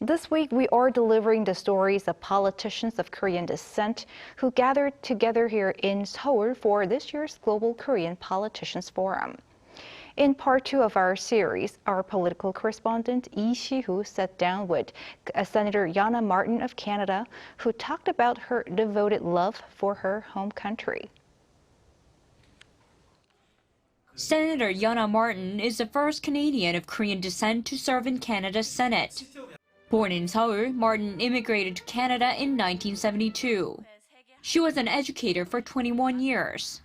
This week, we are delivering the stories of politicians of Korean descent who gathered together here in Seoul for this year's Global Korean Politicians Forum. In part 2 of our series, our political correspondent Lee Shi-hoo sat down with Senator Yonah Martin of Canada, who talked about her devoted love for her home country. Senator Yonah Martin is the first Canadian of Korean descent to serve in Canada's Senate. Born in Seoul, Martin immigrated to Canada in 1972. She was an educator for 21 years.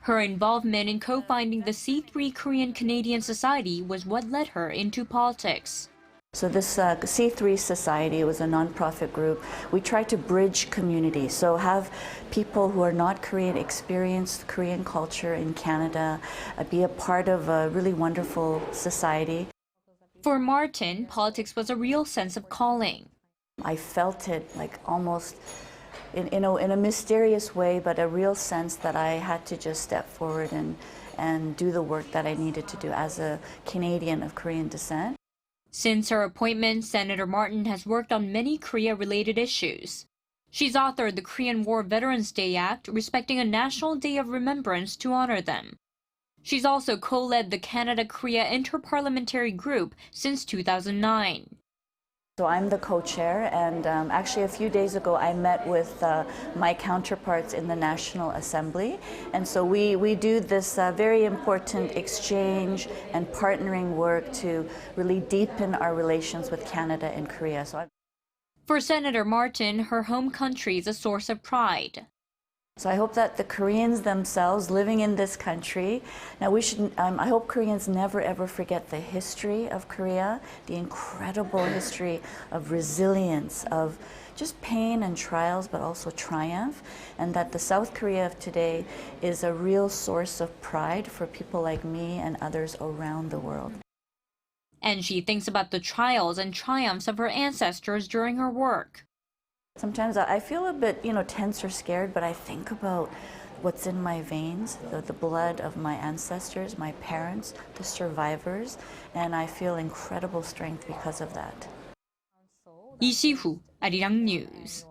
Her involvement in co-founding the C3 Korean Canadian Society was what led her into politics. So this C3 Society was a nonprofit group. We try to bridge communities, so have people who are not Korean experience Korean culture in Canada, be a part of a really wonderful society. For Martin, politics was a real sense of calling. I felt it like almost in a mysterious way, but a real sense that I had to just step forward and do the work that I needed to do as a Canadian of Korean descent. Since her appointment, Senator Martin has worked on many Korea-related issues. She's authored the Korean War Veterans Day Act, respecting a national day of remembrance to honor them. She's also co-led the Canada-Korea Interparliamentary Group since 2009. So I'm the co-chair, and actually a few days ago I met with my counterparts in the National Assembly, and so we do this very important exchange and partnering work to really deepen our relations with Canada and Korea. For Senator Martin, her home country is a source of pride. So I hope that the Koreans themselves living in this country, now I hope Koreans never ever forget the history of Korea, the incredible history of resilience, of just pain and trials, but also triumph, and that the South Korea of today is a real source of pride for people like me and others around the world. And she thinks about the trials and triumphs of her ancestors during her work. Sometimes I feel a bit, tense or scared, but I think about what's in my veins, the blood of my ancestors, my parents, the survivors, and I feel incredible strength because of that. Lee Shi-hoo, 아리랑뉴스.